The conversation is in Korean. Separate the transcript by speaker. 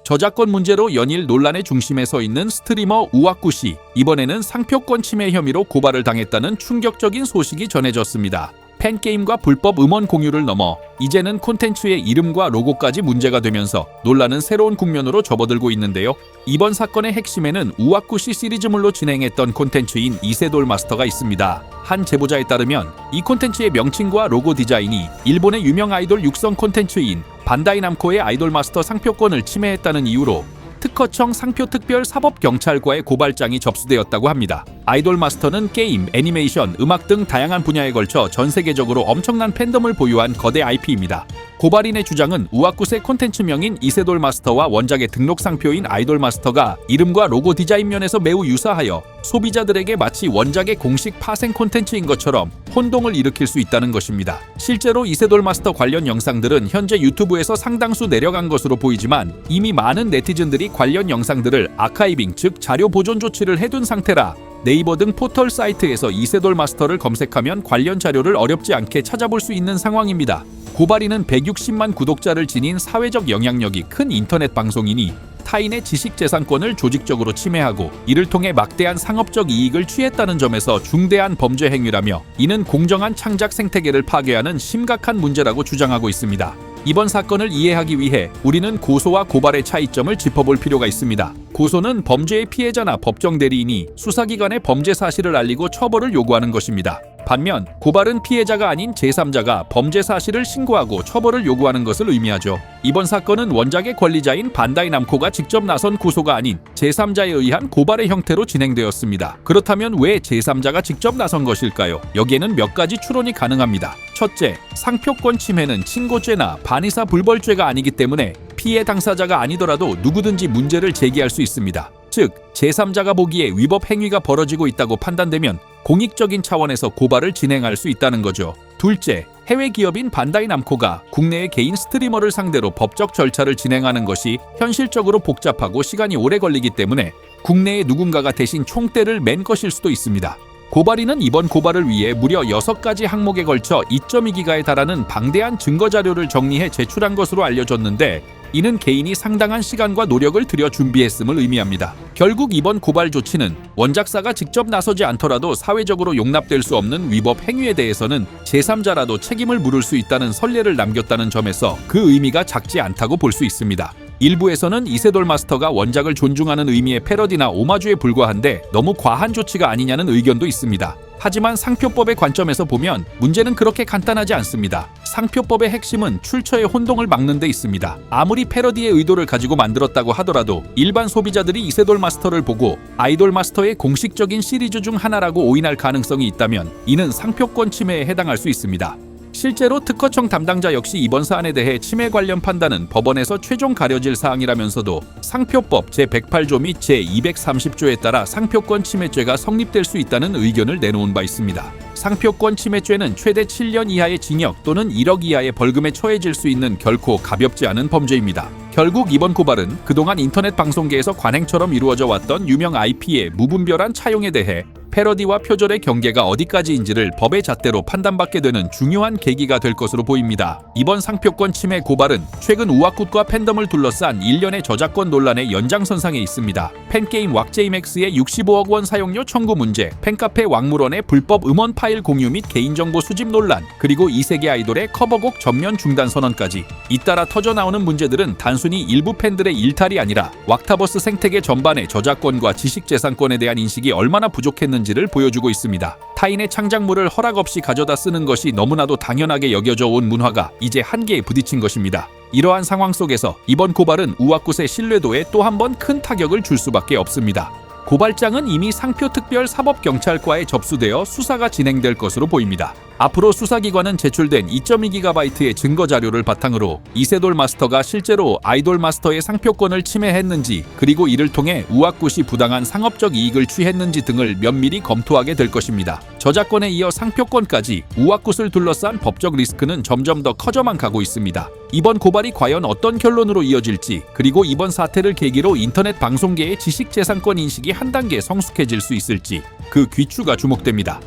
Speaker 1: 저작권 문제로 연일 논란의 중심에 서 있는 스트리머 우와쿠 씨. 이번에는 상표권 침해 혐의로 고발을 당했다는 충격적인 소식이 전해졌습니다. 팬게임과 불법 음원 공유를 넘어 이제는 콘텐츠의 이름과 로고까지 문제가 되면서 논란은 새로운 국면으로 접어들고 있는데요. 이번 사건의 핵심에는 우와쿠 씨 시리즈물로 진행했던 콘텐츠인 이세돌 마스터가 있습니다. 한 제보자에 따르면 이 콘텐츠의 명칭과 로고 디자인이 일본의 유명 아이돌 육성 콘텐츠인 반다이 남코의 아이돌 마스터 상표권을 침해했다는 이유로 특허청 상표특별사법경찰과의 고발장이 접수되었다고 합니다. 아이돌 마스터는 게임, 애니메이션, 음악 등 다양한 분야에 걸쳐 전 세계적으로 엄청난 팬덤을 보유한 거대 IP입니다. 고발인의 주장은 우와쿠의 콘텐츠명인 이세돌 마스터와 원작의 등록 상표인 아이돌 마스터가 이름과 로고 디자인 면에서 매우 유사하여 소비자들에게 마치 원작의 공식 파생 콘텐츠인 것처럼 혼동을 일으킬 수 있다는 것입니다. 실제로 이세돌 마스터 관련 영상들은 현재 유튜브에서 상당수 내려간 것으로 보이지만 이미 많은 네티즌들이 관련 영상들을 아카이빙, 즉 자료 보존 조치를 해둔 상태라 네이버 등 포털 사이트에서 이세돌 마스터를 검색하면 관련 자료를 어렵지 않게 찾아볼 수 있는 상황입니다. 고발인은 160만 구독자를 지닌 사회적 영향력이 큰 인터넷 방송이니 타인의 지식재산권을 조직적으로 침해하고 이를 통해 막대한 상업적 이익을 취했다는 점에서 중대한 범죄 행위라며 이는 공정한 창작 생태계를 파괴하는 심각한 문제라고 주장하고 있습니다. 이번 사건을 이해하기 위해 우리는 고소와 고발의 차이점을 짚어볼 필요가 있습니다. 고소는 범죄의 피해자나 법정 대리인이 수사기관에 범죄 사실을 알리고 처벌을 요구하는 것입니다. 반면 고발은 피해자가 아닌 제3자가 범죄 사실을 신고하고 처벌을 요구하는 것을 의미하죠. 이번 사건은 원작의 권리자인 반다이 남코가 직접 나선 고소가 아닌 제3자에 의한 고발의 형태로 진행되었습니다. 그렇다면 왜 제3자가 직접 나선 것일까요? 여기에는 몇 가지 추론이 가능합니다. 첫째, 상표권 침해는 친고죄나 반의사 불벌죄가 아니기 때문에 피해 당사자가 아니더라도 누구든지 문제를 제기할 수 있습니다. 즉, 제3자가 보기에 위법 행위가 벌어지고 있다고 판단되면 공익적인 차원에서 고발을 진행할 수 있다는 거죠. 둘째, 해외 기업인 반다이 남코가 국내의 개인 스트리머를 상대로 법적 절차를 진행하는 것이 현실적으로 복잡하고 시간이 오래 걸리기 때문에 국내의 누군가가 대신 총대를 맨 것일 수도 있습니다. 고발인은 이번 고발을 위해 무려 6가지 항목에 걸쳐 2.2기가에 달하는 방대한 증거 자료를 정리해 제출한 것으로 알려졌는데 이는 개인이 상당한 시간과 노력을 들여 준비했음을 의미합니다. 결국 이번 고발 조치는 원작사가 직접 나서지 않더라도 사회적으로 용납될 수 없는 위법 행위에 대해서는 제3자라도 책임을 물을 수 있다는 선례를 남겼다는 점에서 그 의미가 작지 않다고 볼 수 있습니다. 일부에서는 이세돌 마스터가 원작을 존중하는 의미의 패러디나 오마주에 불과한데 너무 과한 조치가 아니냐는 의견도 있습니다. 하지만 상표법의 관점에서 보면 문제는 그렇게 간단하지 않습니다. 상표법의 핵심은 출처의 혼동을 막는 데 있습니다. 아무리 패러디의 의도를 가지고 만들었다고 하더라도 일반 소비자들이 이세돌 마스터를 보고 아이돌 마스터의 공식적인 시리즈 중 하나라고 오인할 가능성이 있다면 이는 상표권 침해에 해당할 수 있습니다. 실제로 특허청 담당자 역시 이번 사안에 대해 침해 관련 판단은 법원에서 최종 가려질 사항이라면서도 상표법 제108조 및 제230조에 따라 상표권 침해죄가 성립될 수 있다는 의견을 내놓은 바 있습니다. 상표권 침해죄는 최대 7년 이하의 징역 또는 1억 이하의 벌금에 처해질 수 있는 결코 가볍지 않은 범죄입니다. 결국 이번 고발은 그동안 인터넷 방송계에서 관행처럼 이루어져 왔던 유명 IP의 무분별한 차용에 대해 패러디와 표절의 경계가 어디까지인지를 법의 잣대로 판단받게 되는 중요한 계기가 될 것으로 보입니다. 이번 상표권 침해 고발은 최근 우와쿠과 팬덤을 둘러싼 일련의 저작권 논란의 연장선상에 있습니다. 팬게임 왁제이맥스의 65억 원 사용료 청구 문제, 팬카페 왕물원의 불법 음원 파일 공유 및 개인정보 수집 논란, 그리고 이세계 아이돌의 커버곡 전면 중단 선언까지 잇따라 터져나오는 문제들은 단순히 일부 팬들의 일탈이 아니라 왁타버스 생태계 전반의 저작권과 지식재산권에 대한 인식이 얼마나 부족했는지를 보여주고 있습니다. 타인의 창작물을 허락 없이 가져다 쓰는 것이 너무나도 당연하게 여겨져 온 문화가 이제 한계에 부딪힌 것입니다. 이러한 상황 속에서 이번 고발은 우와쿠의 신뢰도에 또 한 번 큰 타격을 줄 수밖에 없습니다. 고발장은 이미 상표특별사법경찰과에 접수되어 수사가 진행될 것으로 보입니다. 앞으로 수사기관은 제출된 2.2GB의 증거 자료를 바탕으로 이세돌 마스터가 실제로 아이돌 마스터의 상표권을 침해했는지 그리고 이를 통해 우와쿠시 부당한 상업적 이익을 취했는지 등을 면밀히 검토하게 될 것입니다. 저작권에 이어 상표권까지 우와쿠를 둘러싼 법적 리스크는 점점 더 커져만 가고 있습니다. 이번 고발이 과연 어떤 결론으로 이어질지 그리고 이번 사태를 계기로 인터넷 방송계의 지식재산권 인식이 한 단계 성숙해질 수 있을지 그 귀추가 주목됩니다.